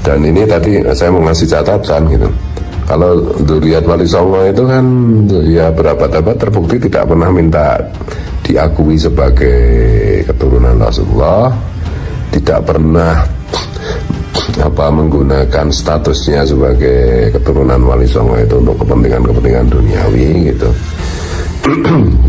Dan ini tadi saya mau ngasih catatan gitu. Kalau Dzurriyyat Wali Songo itu kan ya berabad-abad terbukti tidak pernah minta diakui sebagai keturunan Rasulullah, tidak pernah menggunakan statusnya sebagai keturunan Wali Songo itu untuk kepentingan-kepentingan duniawi gitu.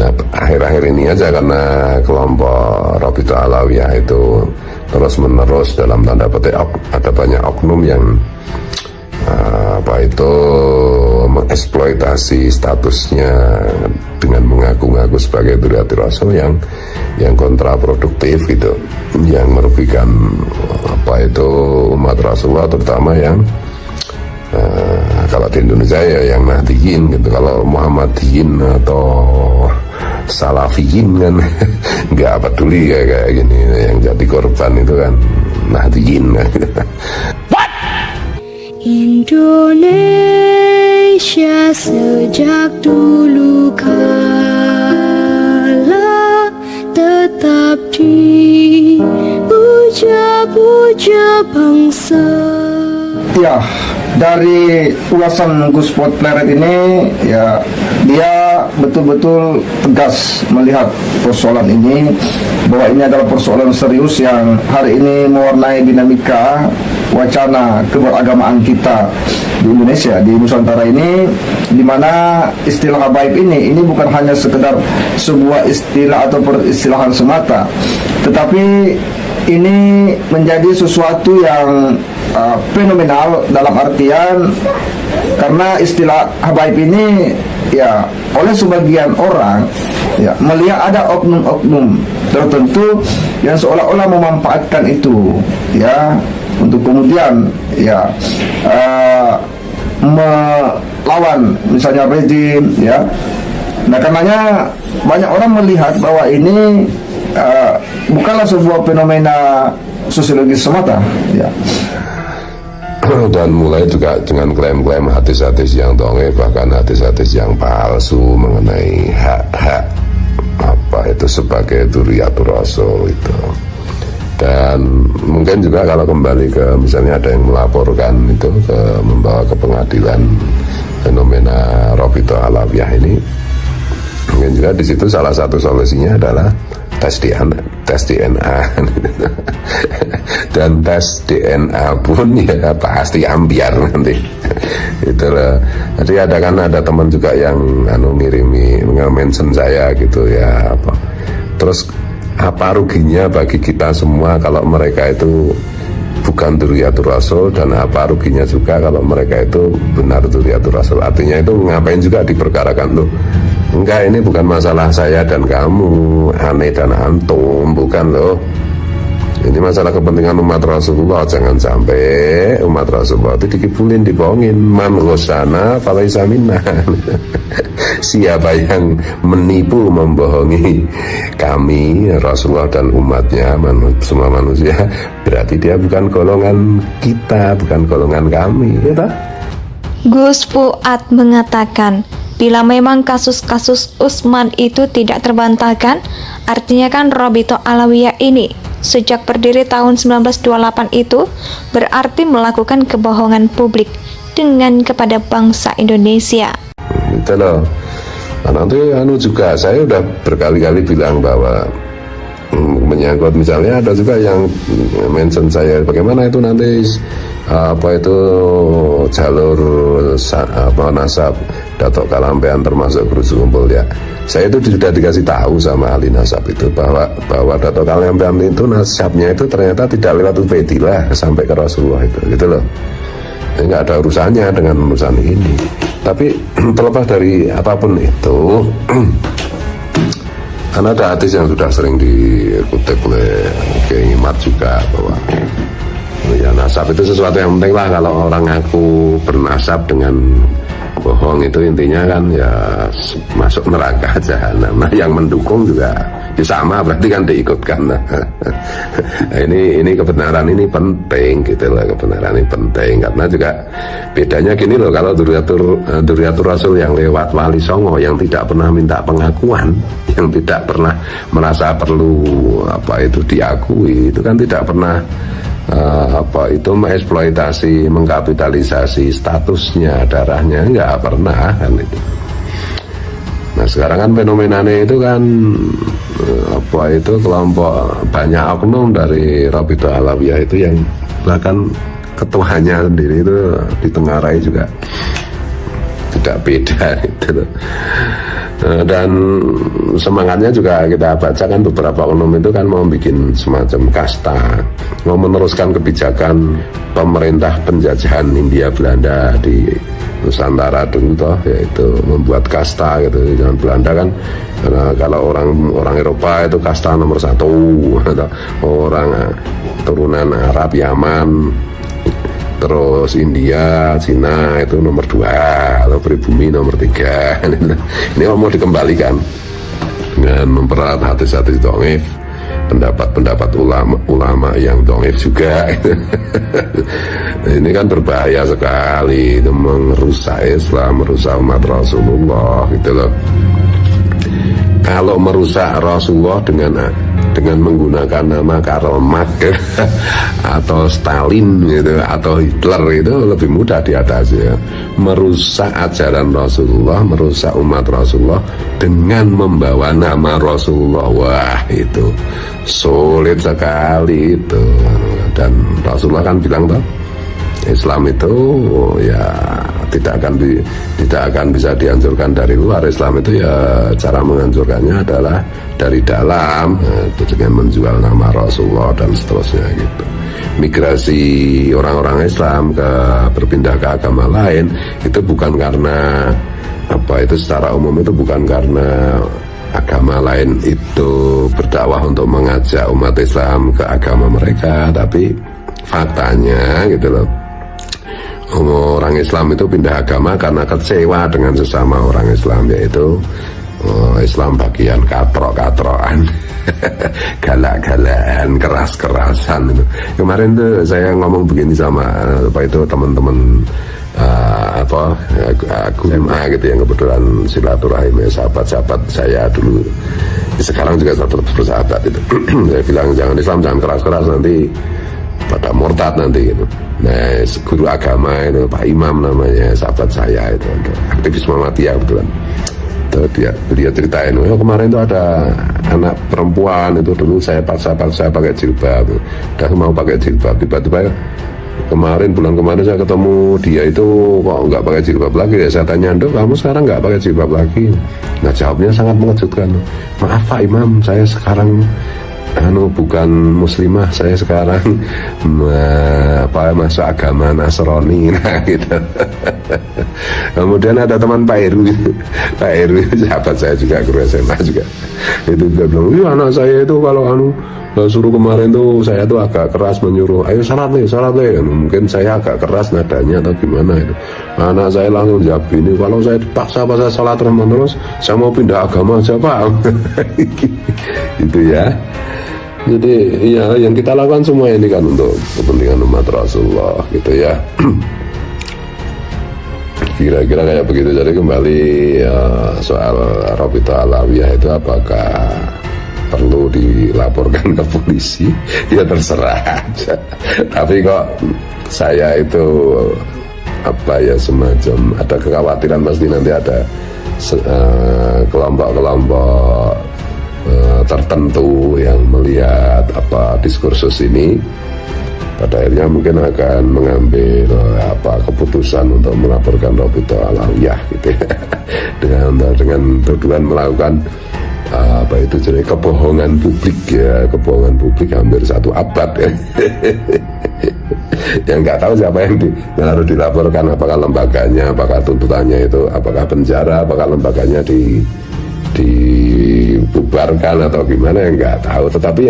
Nah, akhir-akhir ini aja karena kelompok Rabithah Alawiyah itu terus-menerus dalam tanda petik ada banyak oknum yang mengeksploitasi statusnya dengan mengaku-ngaku sebagai Dzurriyyatur Rasul yang kontraproduktif gitu, yang merugikan umat Rasulullah, terutama yang kalau di Indonesia ya yang Nahdiyin gitu. Kalau Muhammadiyin atau Salafiyin kan nggak peduli kayak gini, yang jadi korban itu kan Nahdiyin. Indonesia sejak dulu kala tetap dipuja-puja bangsa. Ya, dari ulasan Gus Pleret ini ya, dia betul-betul tegas melihat persoalan ini, bahwa ini adalah persoalan serius yang hari ini mewarnai dinamika wacana keberagamaan kita di Indonesia, di Nusantara ini, di mana istilah habaib ini bukan hanya sekedar sebuah istilah atau peristilahan semata, tetapi ini menjadi sesuatu yang fenomenal dalam artian karena istilah habaib ini ya oleh sebagian orang ya melihat ada oknum-oknum tertentu yang seolah-olah memanfaatkan itu ya untuk kemudian ya melawan misalnya rezim ya. Nah, karenanya banyak orang melihat bahwa ini bukanlah sebuah fenomena sosiologis semata ya. Dan mulai juga dengan klaim-klaim hadis-hadis yang dongeng, bahkan hadis-hadis yang palsu mengenai hak-hak sebagai Dzurriyyatur Rasul itu. Dan mungkin juga kalau kembali ke misalnya ada yang melaporkan itu membawa ke pengadilan fenomena Rabithah Alawiyah ini, mungkin juga di situ salah satu solusinya adalah tes DNA dan tes DNA pun ya pasti ambiar nanti itu loh. Jadi ada teman juga yang ngirimi nge-mention saya gitu ya terus apa ruginya bagi kita semua kalau mereka itu bukan Dzurriyyatur Rasul, dan apa ruginya juga kalau mereka itu benar Dzurriyyatur Rasul. Artinya itu ngapain juga diperkarakan tuh. Enggak, ini bukan masalah saya dan kamu, Ane dan antum, bukan loh. Ini masalah kepentingan umat Rasulullah. Jangan sampai umat Rasulullah itu dikibulin, dibohongin. Man ghosana falaisa minna. Siapa yang menipu, membohongi kami, Rasulullah dan umatnya, semua manusia, berarti dia bukan golongan kita, bukan golongan kami, ya. Gus Fuad mengatakan, bila memang kasus-kasus Utsman itu tidak terbantahkan, artinya kan Rabithah Alawiyah ini sejak berdiri tahun 1928 itu berarti melakukan kebohongan publik dengan kepada bangsa Indonesia. Itu loh. Nah, nanti juga saya udah berkali-kali bilang bahwa menyangkut misalnya ada juga yang mention saya bagaimana itu nanti jalur nasab Datuk Kalampean termasuk Gerusu Kumpul ya. Saya itu sudah dikasih tahu sama ahli nasab itu bahwa Datuk Kalampean itu nasabnya itu ternyata tidak lewat Ubaidillah sampai ke Rasulullah itu gitu loh. Nggak ada urusannya dengan urusan ini. Tapi terlepas dari apapun itu, karena ada hadis yang sudah sering dikutip oleh Kiai Imat juga bahwa ya nasab itu sesuatu yang penting lah. Kalau orang ngaku bernasab dengan bohong itu intinya kan ya masuk neraka jahanam. Nah, yang mendukung juga ya sama, berarti kan diikutkan. Nah, ini kebenaran ini penting gitu loh, kebenaran ini penting karena juga bedanya gini loh, kalau Dzurriyyatur Rasul yang lewat Wali Songo yang tidak pernah minta pengakuan, yang tidak pernah merasa perlu diakui, itu kan tidak pernah apa itu mengeksploitasi, mengkapitalisasi statusnya, darahnya, nggak pernah kan itu. Nah sekarang kan fenomenanya itu kan apa itu kelompok banyak oknum dari Rabithah Alawiyah itu yang bahkan ketuanya sendiri itu ditengarai juga tidak beda gitu. Dan semangatnya juga kita baca kan beberapa oknum itu kan mau bikin semacam kasta, mau meneruskan kebijakan pemerintah penjajahan Hindia Belanda di Nusantara dulu toh, yaitu membuat kasta gitu. Jangan Belanda kan, karena kalau orang Eropa itu kasta nomor 1, atau orang turunan Arab, Yaman, terus India, Cina itu nomor 2, atau pribumi nomor 3. Ini mau dikembalikan dengan memperalat hati-hati dhaif, pendapat-pendapat ulama yang dhaif juga. Ini kan berbahaya sekali, itu merusak Islam, merusak umat Rasulullah gitu loh. Kalau merusak Rasulullah dengan menggunakan nama Karl Marx atau Stalin gitu, atau Hitler, itu lebih mudah diatasi ya. Merusak ajaran Rasulullah, merusak umat Rasulullah dengan membawa nama Rasulullah, wah itu sulit sekali itu. Dan Rasulullah kan bilang toh, Islam itu ya tidak akan bisa dihancurkan dari luar. Islam itu ya cara menghancurkannya adalah dari dalam, dengan menjual nama Rasulullah dan seterusnya gitu. Migrasi orang-orang Islam berpindah ke agama lain itu bukan karena apa, itu secara umum itu bukan karena agama lain itu berdakwah untuk mengajak umat Islam ke agama mereka, tapi faktanya gitu loh, orang Islam itu pindah agama karena kecewa dengan sesama orang Islam, yaitu Islam bagian katrok-katrokan, galak-galakan, keras-kerasan itu. Kemarin tuh saya ngomong begini sama apa itu teman-teman Gulma gitu yang kebetulan silaturahim sahabat-sahabat saya dulu, sekarang juga tetap bersahabat itu. Saya bilang jangan Islam, jangan keras-keras, nanti pada murtad nanti gitu. Nah guru agama itu Pak Imam namanya, sahabat saya itu, aktivis Muhammadiyah kebetulan. Dia ceritain, kemarin itu ada anak perempuan itu, dulu saya paksa pakai jilbab, udah mau pakai jilbab, tiba-tiba bulan kemarin saya ketemu dia itu kok nggak pakai jilbab lagi ya. Saya tanya, Dok, kamu sekarang nggak pakai jilbab lagi? Nah jawabnya sangat mengejutkan, maaf Pak Imam, saya sekarang bukan muslimah, saya sekarang masuk agama Nasrani. Nah gitu. Kemudian ada teman Pak Heru sahabat saya juga, guru SMA juga, itu dia bilang, iya anak saya itu kalau suruh kemarin tuh saya tuh agak keras menyuruh, ayo salat nih. Mungkin saya agak keras nadanya atau gimana itu. Anak saya langsung jawab gini, kalau saya dipaksa salat terus, saya mau pindah agama aja Pak. Gitu ya. Jadi ya yang kita lakukan semua ini kan untuk kepentingan umat Rasulullah gitu ya. Kira-kira kayak begitu. Jadi kembali soal Rabithah Alawiyah itu apakah perlu dilaporkan ke polisi? Ya terserah aja. Tapi kok saya itu semacam ada kekhawatiran pasti nanti ada kelompok-kelompok tertentu yang melihat diskursus ini, pada akhirnya mungkin akan mengambil keputusan untuk melaporkan Rabithah Alawiyah gitu ya. dengan tuduhan melakukan jadi kebohongan publik ya, kebohongan publik hampir 1 abad ya. Yang nggak tahu siapa yang harus dilaporkan, apakah lembaganya, apakah tuntutannya itu, apakah penjara, apakah lembaganya dibubarkan atau gimana, yang nggak tahu. Tetapi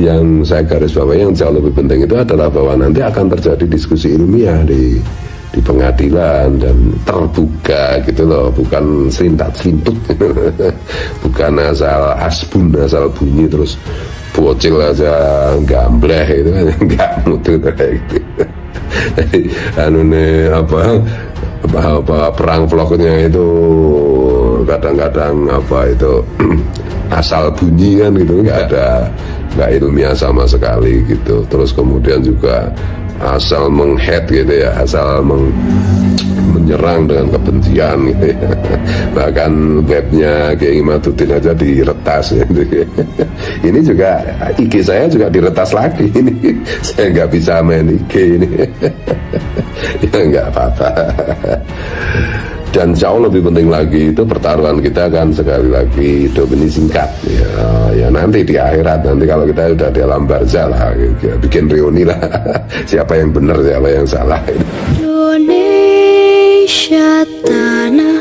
yang saya garis bawahi yang jauh lebih penting itu adalah bahwa nanti akan terjadi diskusi ilmiah di pengadilan dan terbuka gitu loh, bukan selintat-selintut. Bukan asal bunyi terus bocil aja gambleh itu kan, nggak mutu kayak gitu. Perang vlognya itu kadang-kadang asal bunyi kan gitu, nggak nggak ilmiah sama sekali gitu. Terus kemudian juga asal menghead gitu ya, asal menyerang dengan kebencian gitu ya. Bahkan webnya Kiai Imaduddin aja diretas gitu ya. Ini juga IG saya juga diretas lagi ini. Saya nggak bisa main IG ini. Ya nggak apa-apa. Dan jauh lebih penting lagi itu pertaruhan kita kan sekali lagi hidup ini singkat ya nanti di akhirat, nanti kalau kita udah di alam barzah lah ya, bikin reuni lah. Siapa yang benar siapa yang salah. Indonesia tanah